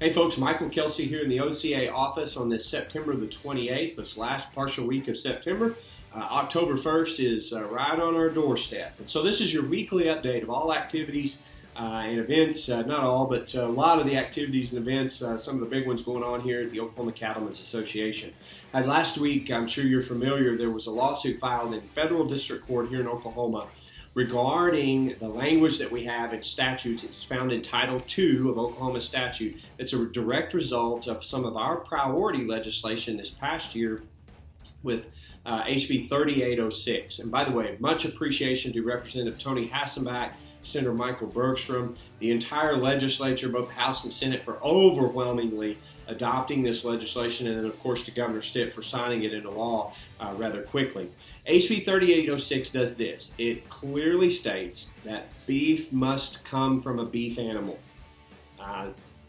Hey folks, Michael Kelsey here in the OCA office on this September the 28th, this last partial week of September. October 1st is right on our doorstep. And so this is your weekly update of all activities and events, not all, but a lot of the activities and events, some of the big ones going on here at the Oklahoma Cattlemen's Association. Last week, I'm sure you're familiar, there was a lawsuit filed in federal district court here in Oklahoma regarding the language that we have in statutes. It's found in Title II of Oklahoma statute. It's a direct result of some of our priority legislation this past year with HB 3806. And by the way, much appreciation to Representative Tony Hassenbach, Senator Michael Bergstrom, the entire legislature, both the House and Senate, for overwhelmingly adopting this legislation, and then of course to Governor Stitt for signing it into law rather quickly. HB 3806 does this. It clearly states that beef must come from a beef animal.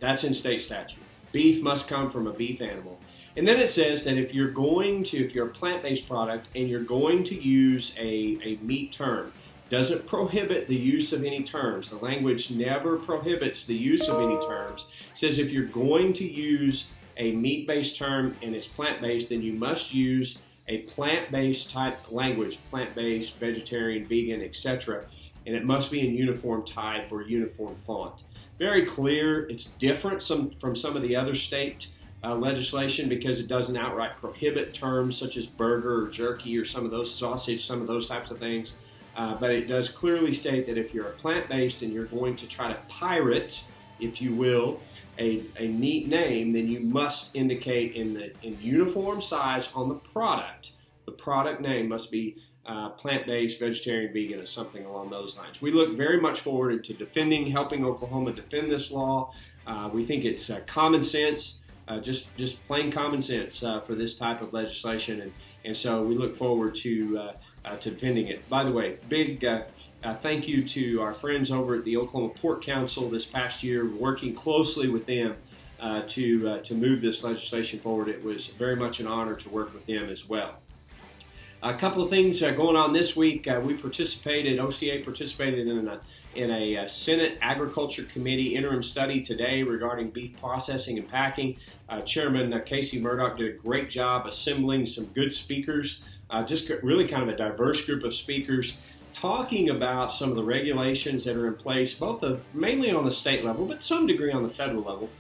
That's in state statute. Beef must come from a beef animal. And then it says that if you're a plant-based product and you're going to use a meat term, doesn't prohibit the use of any terms. The language never prohibits the use of any terms. It says if you're going to use a meat-based term and it's plant-based, then you must use a plant-based type language, plant-based, vegetarian, vegan, etc. And it must be in uniform type or uniform font. Very clear. It's different from some of the other state legislation because it doesn't outright prohibit terms such as burger or jerky or some of those sausage, some of those types of things. But it does clearly state that if you're a plant-based and you're going to try to pirate, if you will, a neat name, then you must indicate in uniform size on the product. The product name must be plant-based, vegetarian, vegan, or something along those lines. We look very much forward to helping Oklahoma defend this law. We think it's common sense. Just plain common sense for this type of legislation, and so we look forward to defending it. By the way, big thank you to our friends over at the Oklahoma Pork Council this past year, working closely with them to move this legislation forward. It was very much an honor to work with them as well. A couple of things going on this week. OCA participated in a Senate Agriculture Committee interim study today regarding beef processing and packing. Chairman Casey Murdoch did a great job assembling some good speakers, just really kind of a diverse group of speakers, talking about some of the regulations that are in place, mainly on the state level, but some degree on the federal level,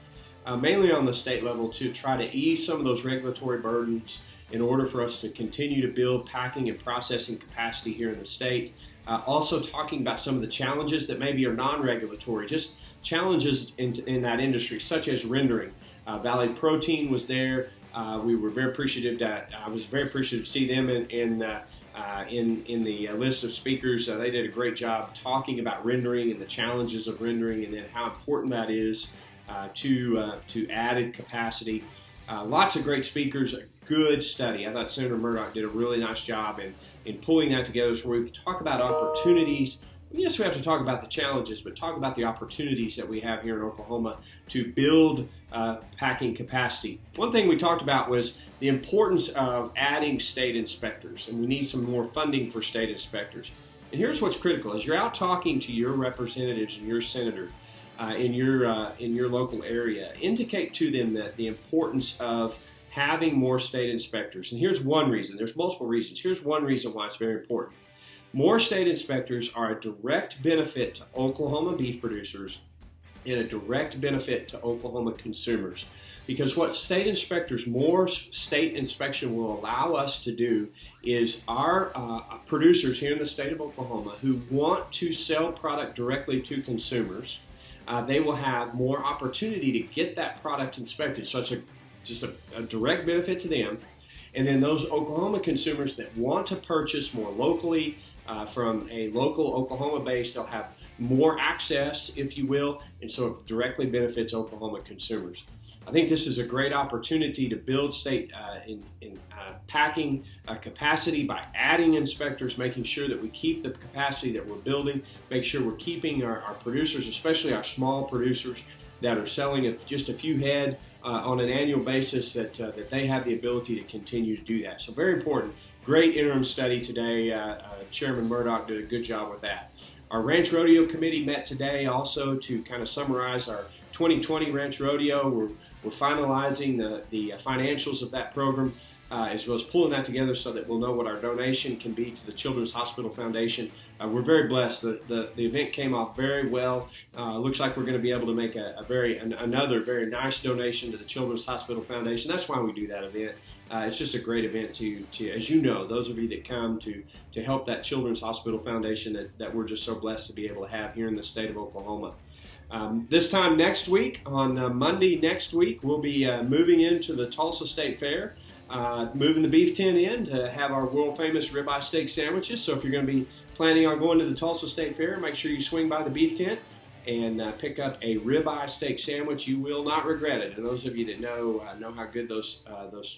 mainly on the state level to try to ease some of those regulatory burdens in order for us to continue to build packing and processing capacity here in the state. Also talking about some of the challenges that maybe are non-regulatory, just challenges in that industry, such as rendering. Valley Protein was there. We were very appreciative I was very appreciative to see them in the list of speakers. They did a great job talking about rendering and the challenges of rendering, and then how important that is to added capacity. Lots of great speakers, a good study. I thought Senator Murdoch did a really nice job in pulling that together, so where we talk about opportunities. Yes, we have to talk about the challenges, but talk about the opportunities that we have here in Oklahoma to build packing capacity. One thing we talked about was the importance of adding state inspectors, and we need some more funding for state inspectors. And here's what's critical. As you're out talking to your representatives and your senator in your local area, indicate to them that the importance of having more state inspectors. And here's one reason. There's multiple reasons. Here's one reason why it's very important. More state inspectors are a direct benefit to Oklahoma beef producers and a direct benefit to Oklahoma consumers. Because what more state inspection will allow us to do is our producers here in the state of Oklahoma who want to sell product directly to consumers, they will have more opportunity to get that product inspected. So it's just a direct benefit to them. And then those Oklahoma consumers that want to purchase more locally from a local Oklahoma base, they'll have more access, if you will, and so it directly benefits Oklahoma consumers. I think this is a great opportunity to build state packing capacity by adding inspectors, making sure that we keep the capacity that we're building, make sure we're keeping our producers, especially our small producers that are selling just a few head on an annual basis, that they have the ability to continue to do that. So very important. Great interim study today. Chairman Murdoch did a good job with that. Our Ranch Rodeo Committee met today also to kind of summarize our 2020 Ranch Rodeo. We're finalizing the financials of that program, as well as pulling that together so that we'll know what our donation can be to the Children's Hospital Foundation. We're very blessed. The event came off very well. Looks like we're going to be able to make another very nice donation to the Children's Hospital Foundation. That's why we do that event. It's just a great event to, as you know, those of you that come to help that Children's Hospital Foundation that we're just so blessed to be able to have here in the state of Oklahoma. This time next week, on Monday next week, we'll be moving into the Tulsa State Fair, moving the beef tent in to have our world famous ribeye steak sandwiches. So if you're going to be planning on going to the Tulsa State Fair, make sure you swing by the beef tent and pick up a ribeye steak sandwich. You will not regret it. And those of you that know how good those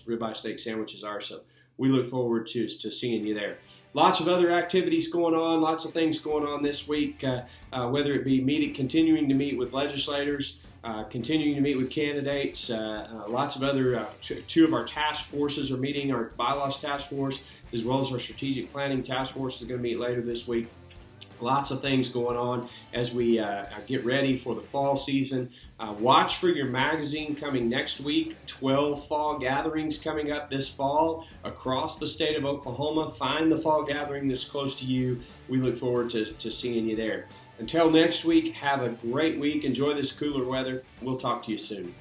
ribeye steak sandwiches are. So we look forward to seeing you there. Lots of other activities going on, lots of things going on this week, whether it be continuing to meet with legislators, continuing to meet with candidates. Lots of other, two of our task forces are meeting, our bylaws task force, as well as our strategic planning task force is going to meet later this week. Lots of things going on as we get ready for the fall season. Watch for your magazine coming next week. 12 fall gatherings coming up this fall across the state of Oklahoma. Find the fall gathering that's close to you. We look forward to seeing you there. Until next week, have a great week. Enjoy this cooler weather. We'll talk to you soon.